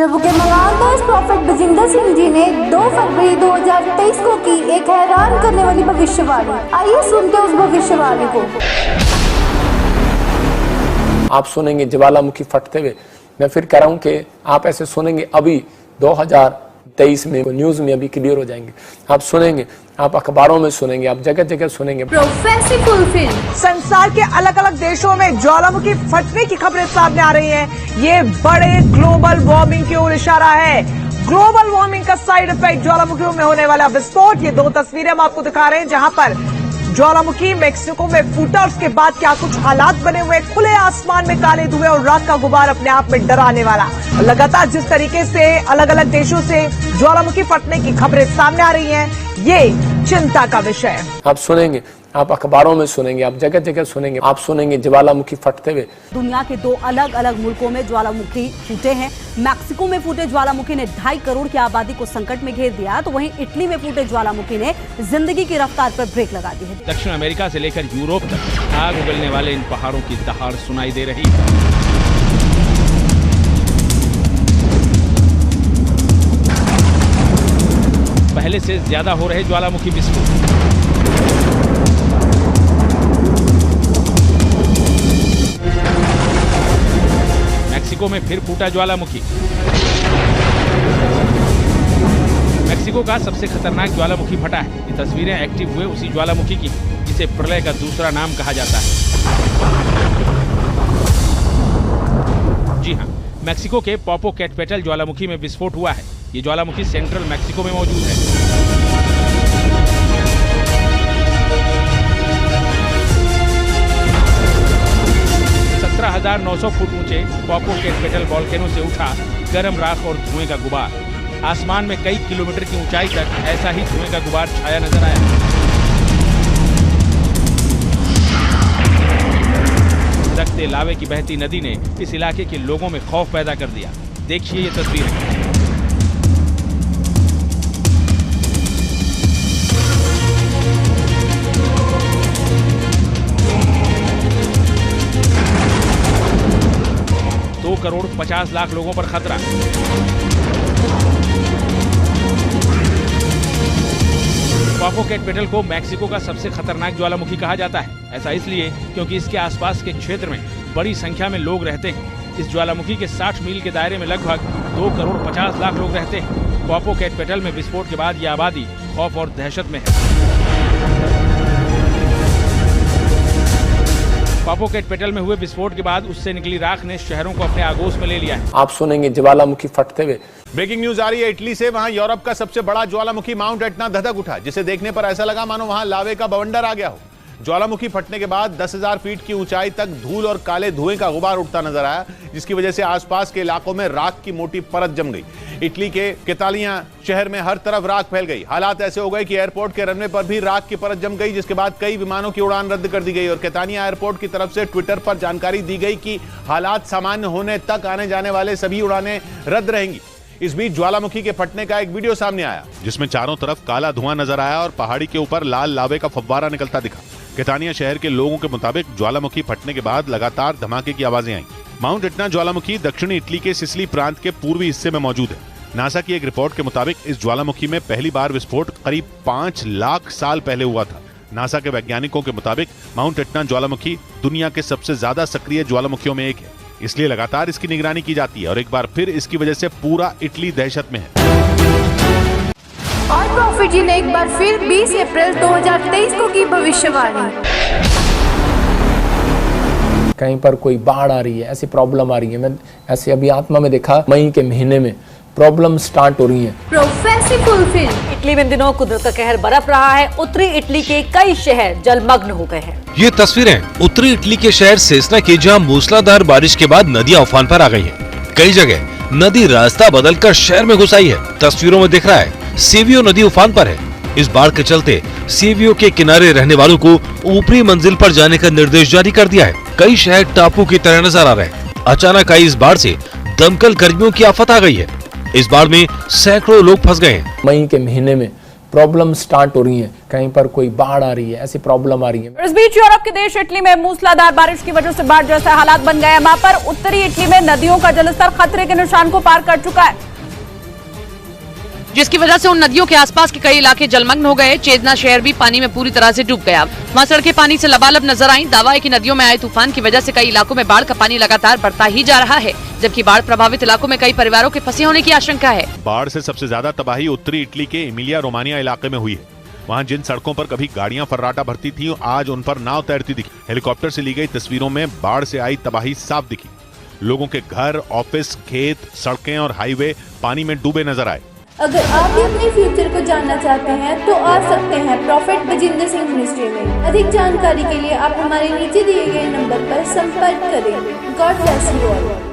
प्रभु के मलानदास प्रॉफेट बजिंदर सिंह जी ने 2 फरवरी 2023 को की एक हैरान करने वाली भविष्यवाणी। आइए सुनते हैं उस भविष्यवाणी को। आप सुनेंगे ज्वालामुखी फटते हुए। मैं फिर कह रहा हूं कि आप ऐसे सुनेंगे अभी 2023 में, न्यूज में अभी क्लियर हो जाएंगे। आप सुनेंगे, आप अखबारों में सुनेंगे, आप जगह जगह सुनेंगे। Prophecy fulfil. संसार के अलग अलग देशों में ज्वालामुखी फटने की खबरें सामने आ रही हैं। ये बड़े ग्लोबल वार्मिंग की ओर इशारा है। ग्लोबल वार्मिंग का साइड इफेक्ट ज्वालामुखियों में होने वाला विस्फोट। ये 2 तस्वीरें हम आपको दिखा रहे हैं जहां पर ज्वालामुखी मेक्सिको में फूटा। उसके बाद क्या कुछ हालात बने हुए, खुले आसमान में काले धुएं और राख का गुबार अपने आप में डराने वाला। लगातार जिस तरीके से अलग अलग देशों से ज्वालामुखी फटने की खबरें सामने आ रही हैं, ये चिंता का विषय है। आप सुनेंगे, आप अखबारों में सुनेंगे, आप जगह जगह सुनेंगे। आप सुनेंगे ज्वालामुखी फटते हुए। दुनिया के 2 अलग अलग मुल्कों में ज्वालामुखी फूटे हैं। मैक्सिको में फूटे ज्वालामुखी ने 2.5 करोड़ की आबादी को संकट में घेर दिया, तो वहीं इटली में फूटे ज्वालामुखी ने जिंदगी की रफ्तार पर ब्रेक लगा दी है। दक्षिण अमेरिका से लेकर यूरोप तक आग उगलने वाले इन पहाड़ों की दहाड़ सुनाई दे रही है। पहले से ज्यादा हो रहे ज्वालामुखी विस्फोट। मेक्सिको में फिर फूटा ज्वालामुखी। मेक्सिको का सबसे खतरनाक ज्वालामुखी फटा है। ये तस्वीरें एक्टिव हुए उसी ज्वालामुखी की जिसे प्रलय का दूसरा नाम कहा जाता है। जी हाँ, मेक्सिको के पोपोकेटपेटल ज्वालामुखी में विस्फोट हुआ है। ये ज्वालामुखी सेंट्रल मेक्सिको में मौजूद है। हजार 900 फुट ऊंचे पोपोकेटपेटल वोल्केनो से उठा गर्म राख और धुएं का गुबार। आसमान में कई किलोमीटर की ऊंचाई तक ऐसा ही धुएं का गुबार छाया नजर आया। रखते लावे की बहती नदी ने इस इलाके के लोगों में खौफ पैदा कर दिया। देखिए ये तस्वीरें। करोड़ 50 लाख लोगों पर खतरा। पोपोकेटपेटल को मेक्सिको का सबसे खतरनाक ज्वालामुखी कहा जाता है। ऐसा इसलिए क्योंकि इसके आसपास के क्षेत्र में बड़ी संख्या में लोग रहते हैं। इस ज्वालामुखी के 60 मील के दायरे में लगभग 2 करोड़ 50 लाख लोग रहते हैं। पोपोकेटपेटल में विस्फोट के बाद यह आबादी खौफ और दहशत में है। पोपोकेटपेटल में हुए विस्फोट के बाद उससे निकली राख ने शहरों को अपने आगोश में ले लिया है। आप सुनेंगे ज्वालामुखी फटते हुए। ब्रेकिंग न्यूज आ रही है इटली से। वहां यूरोप का सबसे बड़ा ज्वालामुखी माउंट एटना धधक उठा, जिसे देखने पर ऐसा लगा मानो वहां लावे का बवंडर आ गया हो। ज्वालामुखी फटने के बाद 10,000 फीट की ऊंचाई तक धूल और काले धुएं का गुबार उठता नजर आया, जिसकी वजह से आसपास के इलाकों में राख की मोटी परत जम गई। इटली के कैतालिया शहर में हर तरफ राख फैल गई। हालात ऐसे हो गए कि एयरपोर्ट के रनवे पर भी राख की परत जम गई, जिसके बाद कई विमानों की उड़ान रद्द कर दी गई और कैतानिया एयरपोर्ट की तरफ से ट्विटर पर जानकारी दी गई कि हालात सामान्य होने तक आने जाने वाले सभी उड़ानें रद्द रहेंगी। इस बीच ज्वालामुखी के फटने का एक वीडियो सामने आया, जिसमें चारों तरफ काला धुआं नजर आया और पहाड़ी के ऊपर लाल लावे का फव्वारा निकलता दिखा। कैतानिया शहर के लोगों के मुताबिक ज्वालामुखी फटने के बाद लगातार धमाके की आवाजें आई। माउंट एटना ज्वालामुखी दक्षिणी इटली के सिसिली प्रांत के पूर्वी हिस्से में मौजूद है। नासा की एक रिपोर्ट के मुताबिक इस ज्वालामुखी में पहली बार विस्फोट करीब 5 लाख साल पहले हुआ था। नासा के वैज्ञानिकों के मुताबिक माउंट एटना ज्वालामुखी दुनिया के सबसे ज्यादा सक्रिय ज्वालामुखियों में एक है, इसलिए लगातार इसकी निगरानी की जाती है और एक बार फिर इसकी वजह से पूरा इटली दहशत में है। और प्रॉफिट जी ने एक बार फिर 20 अप्रैल 2023 को की भविष्यवाणी। कहीं पर कोई बाढ़ आ रही है, ऐसी प्रॉब्लम आ रही है। मैं ऐसे अभी आत्मा में देखा, मई के महीने में प्रॉब्लम स्टार्ट हो रही है। Prophecy fulfil. इटली में इन दिनों कुदरत का कहर बरप रहा है। उत्तरी इटली के कई शहर जलमग्न हो गए हैं। ये तस्वीरें उत्तरी इटली के शहर सेसना की, जहां मूसलाधार बारिश के बाद नदियां उफान पर आ गई हैं। कई जगह नदी रास्ता बदलकर शहर में घुस आई है। तस्वीरों में दिख रहा है सीवियो नदी उफान पर है। इस बाढ़ के चलते सीवियो के किनारे रहने वालों को ऊपरी मंजिल पर जाने का निर्देश जारी कर दिया है। कई शहर टापू की तरह नजर आ रहे हैं। अचानक आई इस बाढ़ से दमकल कर्मियों की आफत आ गई है। इस बाढ़ में सैकड़ों लोग फंस गए हैं। मई के महीने में प्रॉब्लम स्टार्ट हो रही है, कहीं पर कोई बाढ़ आ रही है, ऐसी प्रॉब्लम आ रही है। इस बीच यूरोप के देश इटली में मूसलाधार बारिश की वजह से बाढ़ जैसे हालात बन गए हैं। वहां पर उत्तरी इटली में नदियों का जलस्तर खतरे के निशान को पार कर चुका है, जिसकी वजह से उन नदियों के आसपास के कई इलाके जलमग्न हो गए। चेजना शहर भी पानी में पूरी तरह से डूब गया। वहाँ सड़कें पानी से लबालब नजर आई। दावा है कि नदियों में आए तूफान की वजह से कई इलाकों में बाढ़ का पानी लगातार बढ़ता ही जा रहा है, जबकि बाढ़ प्रभावित इलाकों में कई परिवारों के फंसे होने की आशंका है। बाढ़ से सबसे ज्यादा तबाही उत्तरी इटली के एमिलिया रोमानिया इलाके में हुई है। वहाँ जिन सड़कों पर कभी गाड़ियां फर्राटा भरती थी, आज उन पर नाव तैरती दिखी। हेलीकॉप्टर से ली गई तस्वीरों में बाढ़ से आई तबाही साफ दिखी। लोगों के घर, ऑफिस, खेत, सड़कें और हाईवे पानी में डूबे नजर आए। अगर आप भी अपने फ्यूचर को जानना चाहते हैं तो आ सकते हैं प्रॉफिट बजिंदर सिंह मिनिस्ट्री में। अधिक जानकारी के लिए आप हमारे नीचे दिए गए नंबर पर संपर्क करें। God bless you all.